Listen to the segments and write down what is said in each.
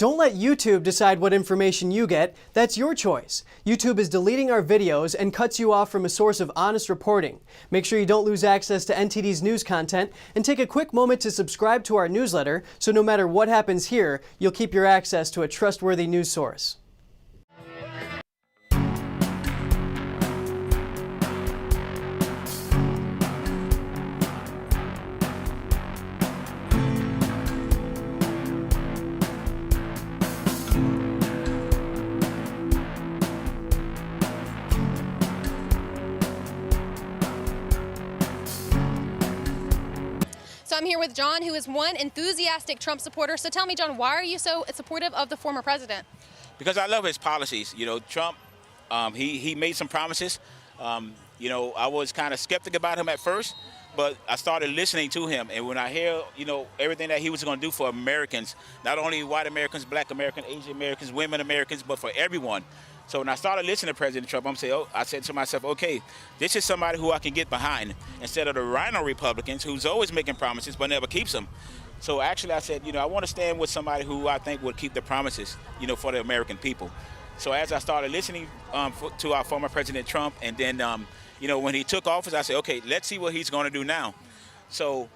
Don't let YouTube decide what information you get. That's your choice. YouTube is deleting our videos and cuts you off from a source of honest reporting. Make sure you don't lose access to NTD's news content, and take a quick moment to subscribe to our newsletter so no matter what happens here, you'll keep your access to a trustworthy news source. So I'm here with John, who is one enthusiastic Trump supporter. So tell me, John, why are you so supportive of the former president? Because I love his policies. You know, Trump, he made some promises. You know, I was kind of skeptic about him at first, but I started listening to him. And when I hear, you know, everything that he was going to do for Americans, not only white Americans, black Americans, Asian Americans, women Americans, but for everyone. So when I started listening to President Trump, I said to myself, okay, this is somebody who I can get behind instead of the rhino Republicans who's always making promises but never keeps them. So actually I said, you know, I want to stand with somebody who I think would keep the promises, you know, for the American people. So as I started listening to our former President Trump, and then, you know, when he took office, I said, okay, let's see what he's going to do now. So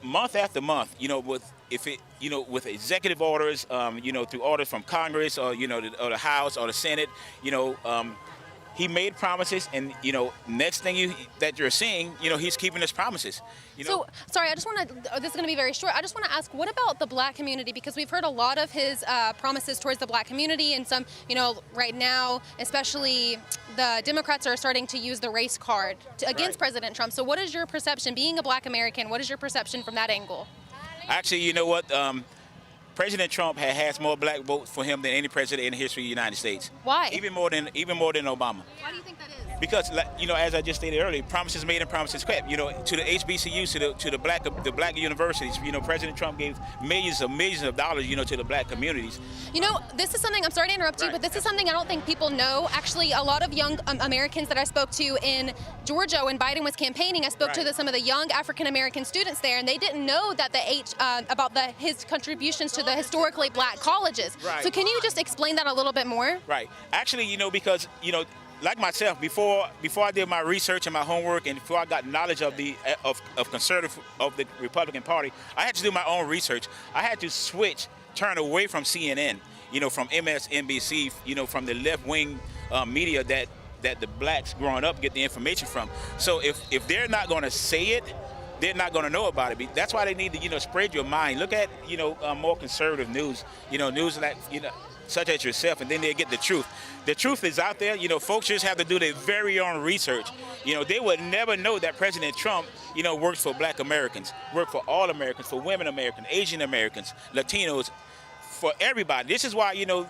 month after month, you know, with executive orders, you know, through orders from Congress or, you know, or the House or the Senate, you know, he made promises, and, you know, next thing that you're seeing, you know, he's keeping his promises. You know? So, sorry, I just want to, this is going to be very short. I just want to ask, what about the black community? Because we've heard a lot of his promises towards the black community, and some, you know, right now, especially the Democrats are starting to use the race card against President Trump. So what is your perception, being a black American, what is your perception from that angle? Actually, you know what? President Trump has more black votes for him than any president in the history of the United States. Why? Even more than Obama. Why do you think that is? Because, you know, as I just stated earlier, promises made and promises kept. You know, to the HBCUs, to the black universities. You know, President Trump gave millions of dollars, you know, to the black communities. You know, this is something, I'm sorry to interrupt you, but this is something I don't think people know. Actually, a lot of young Americans that I spoke to in Georgia when Biden was campaigning, I spoke to some of the young African-American students there, and they didn't know that about his contributions to the historically black colleges. Right. So can you just explain that a little bit more? Right. Actually, you know, because, you know, like myself, before I did my research and my homework, and before I got knowledge of the Republican Party, I had to do my own research. I had to turn away from CNN, you know, from MSNBC, you know, from the left-wing media that the blacks growing up get the information from. So if they're not going to say it, they're not going to know about it. That's why they need to, you know, spread your mind. Look at, you know, more conservative news, you know, news like, you know, such as yourself, and then they get the truth. The truth is out there. You know, folks just have to do their very own research. You know, they would never know that President Trump, you know, works for black Americans, works for all Americans, for women Americans, Asian Americans, Latinos, for everybody. This is why, you know,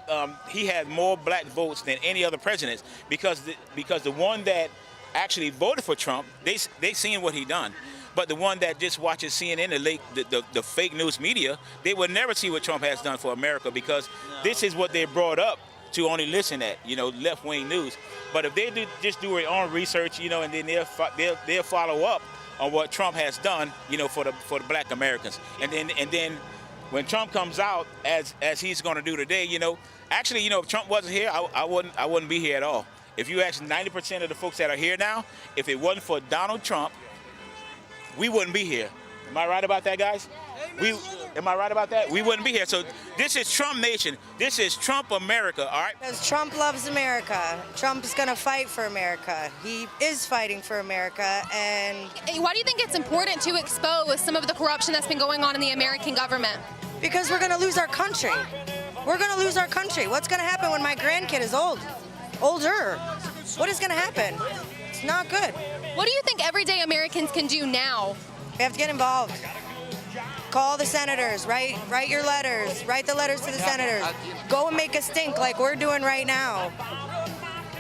he had more black votes than any other president, because the one that actually voted for Trump, they seen what he done. But the one that just watches CNN, the fake news media, they would never see what Trump has done for America, because this is what they're brought up to only listen at, you know, left-wing news. But if they just do their own research, you know, and then they'll follow up on what Trump has done, you know, for the black Americans. And then when Trump comes out as he's going to do today, you know, actually, you know, if Trump wasn't here, I wouldn't be here at all. If you ask 90% of the folks that are here now, if it wasn't for Donald Trump, we wouldn't be here. Am I right about that, guys? Am I right about that? We wouldn't be here. So this is Trump Nation. This is Trump America, all right? Because Trump loves America. Trump's going to fight for America. He is fighting for America. And why do you think it's important to expose some of the corruption that's been going on in the American government? Because we're going to lose our country. We're going to lose our country. What's going to happen when my grandkid is older? What is going to happen? It's not good. What do you think everyday Americans can do now? We have to get involved. Call the senators, write your letters, write the letters to the senators. Go and make a stink like we're doing right now.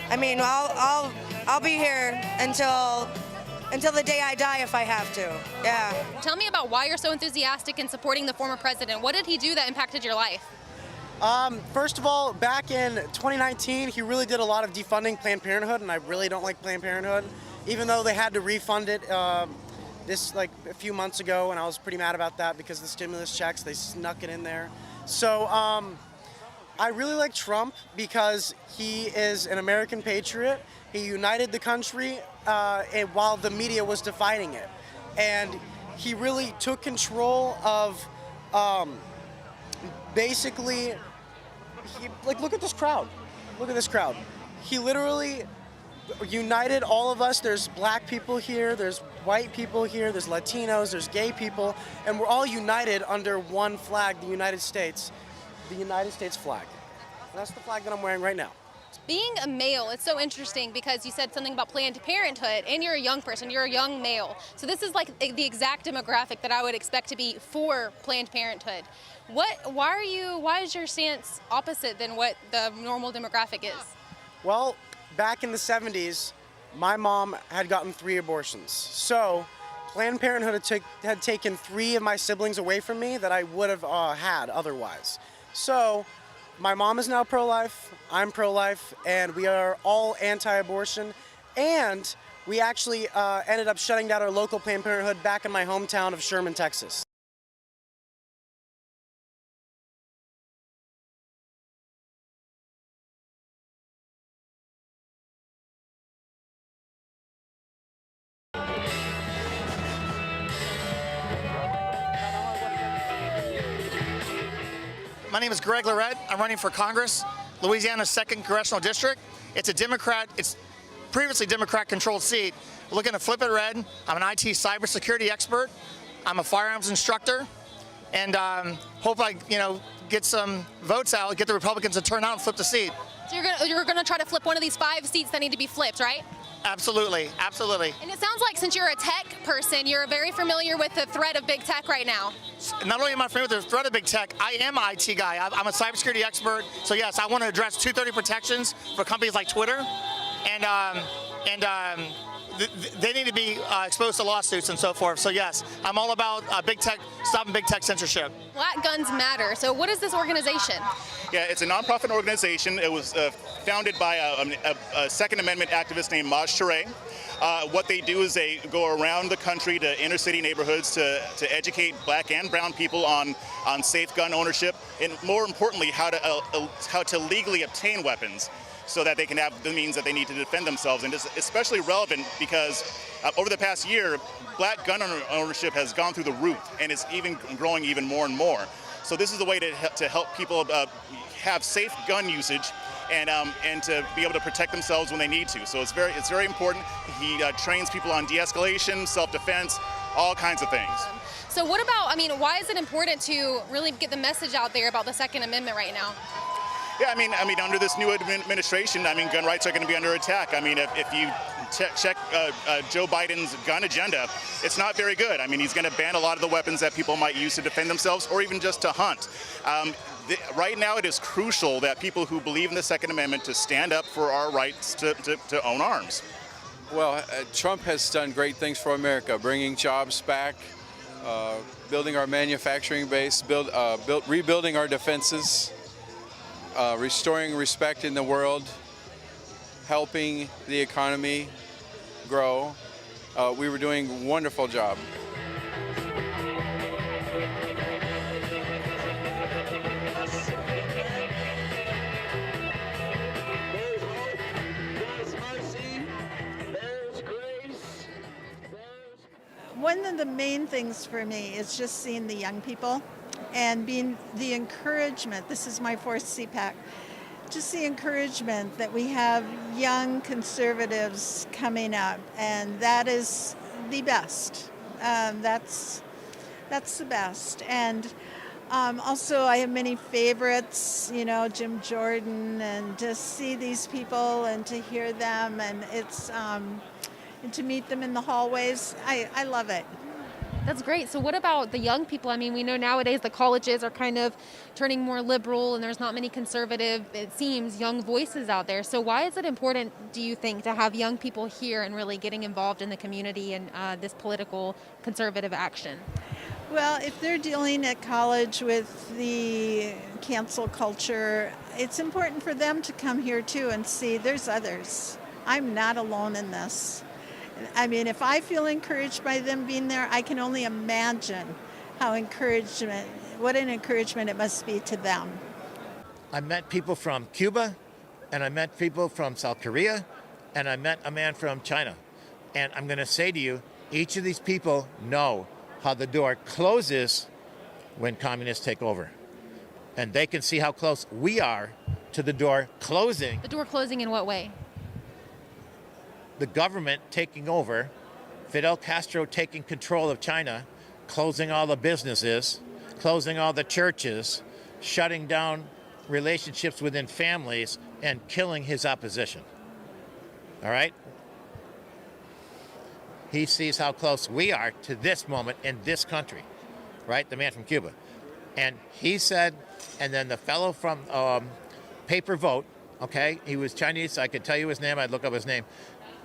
I mean, I'll be here until the day I die if I have to. Yeah. Tell me about why you're so enthusiastic in supporting the former president. What did he do that impacted your life? First of all, back in 2019, he really did a lot of defunding Planned Parenthood, and I really don't like Planned Parenthood, even though they had to refund it this like a few months ago, and I was pretty mad about that because of the stimulus checks, they snuck it in there. So I really like Trump because he is an American patriot. He united the country and while the media was dividing it. And he really took control of basically, look at this crowd. Look at this crowd. He literally united all of us. There's black people here, there's white people here, there's Latinos, there's gay people, and we're all united under one flag, the United States flag. And that's the flag that I'm wearing right now. Being a male, it's so interesting because you said something about Planned Parenthood, and you're a young person, you're a young male. So this is like the exact demographic that I would expect to be for Planned Parenthood. Why is your stance opposite than what the normal demographic is? Well, back in the 70s, my mom had gotten 3 abortions. So Planned Parenthood had taken 3 of my siblings away from me that I would have had otherwise. So my mom is now pro-life, I'm pro-life, and we are all anti-abortion. And we actually ended up shutting down our local Planned Parenthood back in my hometown of Sherman, Texas. My name is Greg Lorette. I'm running for Congress, Louisiana's 2nd Congressional District. It's previously Democrat-controlled seat. We're looking to flip it red. I'm an IT cybersecurity expert. I'm a firearms instructor, and hope I, get some votes out, get the Republicans to turn out and flip the seat. So you're gonna try to flip one of these 5 seats that need to be flipped, right? Absolutely, absolutely. And it sounds like since you're a tech person, you're very familiar with the threat of big tech right now. Not only am I familiar with the threat of big tech, I am an IT guy. I'm a cybersecurity expert. So yes, I want to address 230 protections for companies like Twitter, and they need to be exposed to lawsuits and so forth. So yes, I'm all about big tech, stopping big tech censorship. Black Guns Matter. So what is this organization? Yeah, it's a nonprofit organization. It was founded by a Second Amendment activist named Maj Touré. What they do is they go around the country to inner city neighborhoods to educate black and brown people on safe gun ownership, and more importantly, how to legally obtain weapons so that they can have the means that they need to defend themselves. And it's especially relevant because over the past year, black gun ownership has gone through the roof, and it's even growing even more and more. So this is the way to help people have safe gun usage and to be able to protect themselves when they need to. So it's very important. He trains people on de-escalation, self-defense, all kinds of things. So what about, why is it important to really get the message out there about the Second Amendment right now? Yeah, under this new administration, gun rights are going to be under attack. If you check Joe Biden's gun agenda, it's not very good. He's going to ban a lot of the weapons that people might use to defend themselves or even just to hunt. Right now, it is crucial that people who believe in the Second Amendment to stand up for our rights to own arms. Well, Trump has done great things for America, bringing jobs back, building our manufacturing base, rebuilding our defenses, restoring respect in the world, helping the economy grow. We were doing a wonderful job. One of the main things for me is just seeing the young people and being the encouragement. This is my 4th CPAC. Just the encouragement that we have young conservatives coming up, and that is the best. That's the best. And also I have many favorites, Jim Jordan, and to see these people and to hear them, and it's and to meet them in the hallways. I love it. That's great. So what about the young people? We know nowadays the colleges are kind of turning more liberal and there's not many conservative, it seems, young voices out there. So why is it important, do you think, to have young people here and really getting involved in the community and this political conservative action? Well, if they're dealing at college with the cancel culture, it's important for them to come here too and see there's others. I'm not alone in this. If I feel encouraged by them being there, I can only imagine what an encouragement it must be to them. I met people from Cuba, and I met people from South Korea, and I met a man from China. And I'm going to say to you, each of these people know how the door closes when communists take over. And they can see how close we are to the door closing. The door closing in what way? The government taking over, Fidel Castro taking control of China, closing all the businesses, closing all the churches, shutting down relationships within families, and killing his opposition. All right? He sees how close we are to this moment in this country, right? The man from Cuba. And he said, and then the fellow from Paper Vote, okay? He was Chinese, so I could tell you his name, I'd look up his name.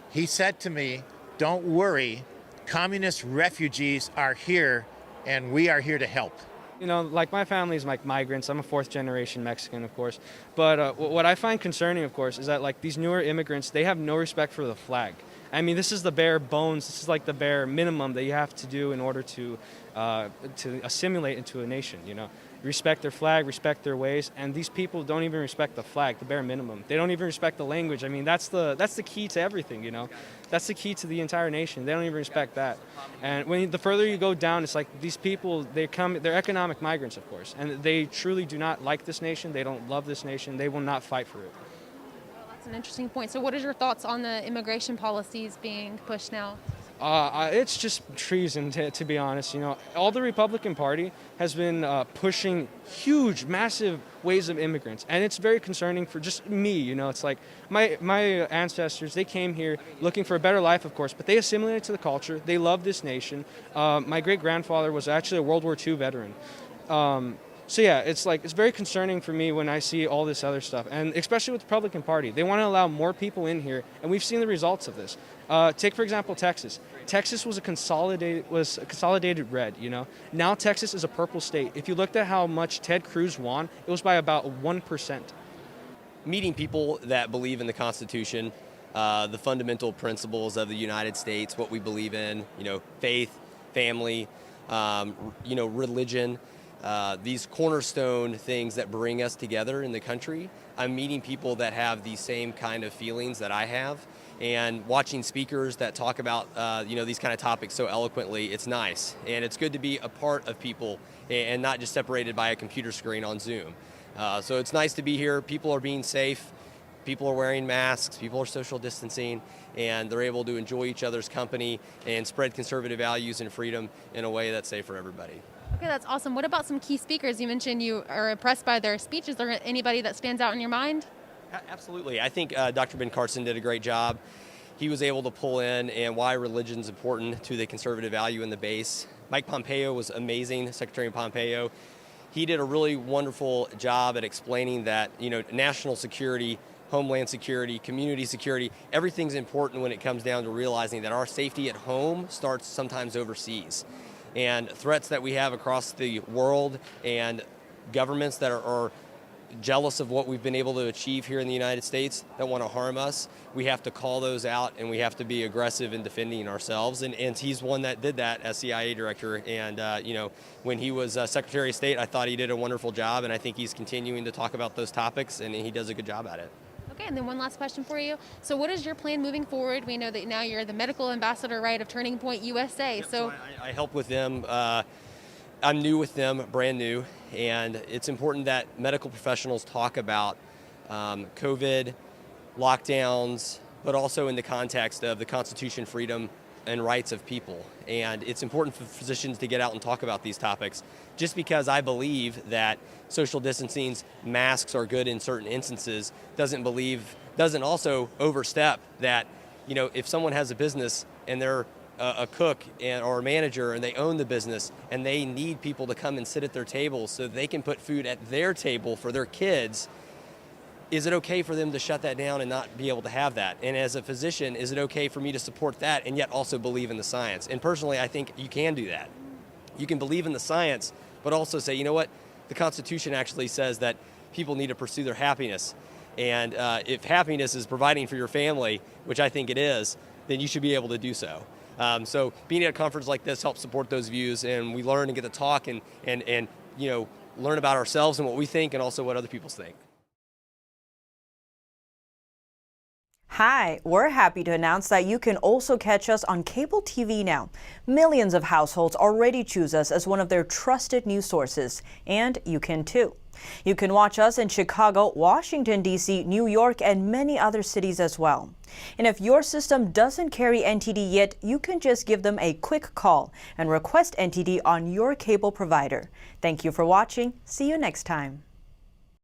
He said to me, don't worry, communist refugees are here, and we are here to help. You know, like my family is like migrants. I'm a fourth generation Mexican, of course. But what I find concerning, of course, is that like these newer immigrants, they have no respect for the flag. I mean, this is the bare bones. This is like the bare minimum that you have to do in order to assimilate into a nation, you know. Respect their flag, respect their ways, and these people don't even respect the flag, the bare minimum. They don't even respect the language. I mean, that's the key to everything, you know. That's the key to the entire nation. They don't even respect that. And the further you go down, it's like these people, they're economic migrants, of course, and they truly do not like this nation. They don't love this nation. They will not fight for it. Well, that's an interesting point. So what are your thoughts on the immigration policies being pushed now? It's just treason, to be honest. You know, all the Republican Party has been pushing huge, massive waves of immigrants, and it's very concerning for just me. You know, it's like my ancestors. They came here looking for a better life, of course, but they assimilated to the culture. They love this nation. My great grandfather was actually a World War II veteran. So yeah, it's very concerning for me when I see all this other stuff, and especially with the Republican Party. They want to allow more people in here, and we've seen the results of this. Take, for example, Texas. Texas was a consolidated red, you know. Now Texas is a purple state. If you looked at how much Ted Cruz won, it was by about 1%. Meeting people that believe in the Constitution, the fundamental principles of the United States, what we believe in, you know, faith, family, you know, religion, these cornerstone things that bring us together in the country. I'm meeting people that have the same kind of feelings that I have, and watching speakers that talk about you know, these kind of topics so eloquently. It's nice, and it's good to be a part of people and not just separated by a computer screen on Zoom. So it's nice to be here. People are being safe. People are wearing masks. People are social distancing, and they're able to enjoy each other's company and spread conservative values and freedom in a way that's safe for everybody. Okay, that's awesome. What about some key speakers? You mentioned you are impressed by their speeches. Is there anybody that stands out in your mind? Absolutely. I think Dr. Ben Carson did a great job. He was able to pull in and why religion is important to the conservative value in the base. Mike Pompeo was amazing, Secretary Pompeo. He did a really wonderful job at explaining that, you know, national security, homeland security, community security, everything's important when it comes down to realizing that our safety at home starts sometimes overseas. And threats that we have across the world and governments that are jealous of what we've been able to achieve here in the United States that want to harm us, we have to call those out, and we have to be aggressive in defending ourselves. And he's one that did that as CIA director. And you know, when he was Secretary of State, I thought he did a wonderful job, and I think he's continuing to talk about those topics, and he does a good job at it. Okay, and then one last question for you. So what is your plan moving forward? We know that now you're the medical ambassador, right, of Turning Point USA. Yep, so I help with them. I'm new with them, brand new, and it's important that medical professionals talk about COVID, lockdowns, but also in the context of the Constitution, freedom, and rights of people. And it's important for physicians to get out and talk about these topics. Just because I believe that social distancing, masks are good in certain instances, doesn't also overstep that, you know, if someone has a business and they're a cook or a manager and they own the business and they need people to come and sit at their table so they can put food at their table for their kids, is it okay for them to shut that down and not be able to have that? And as a physician, is it okay for me to support that and yet also believe in the science? And personally, I think you can do that. You can believe in the science, but also say, you know what? The Constitution actually says that people need to pursue their happiness. And if happiness is providing for your family, which I think it is, then you should be able to do so. So being at a conference like this helps support those views, and we learn and get to talk and you know, learn about ourselves and what we think and also what other people think. Hi, we're happy to announce that you can also catch us on cable TV now. Millions of households already choose us as one of their trusted news sources, and you can too. You can watch us in Chicago, Washington, D.C., New York, and many other cities as well. And if your system doesn't carry NTD yet, you can just give them a quick call and request NTD on your cable provider. Thank you for watching. See you next time.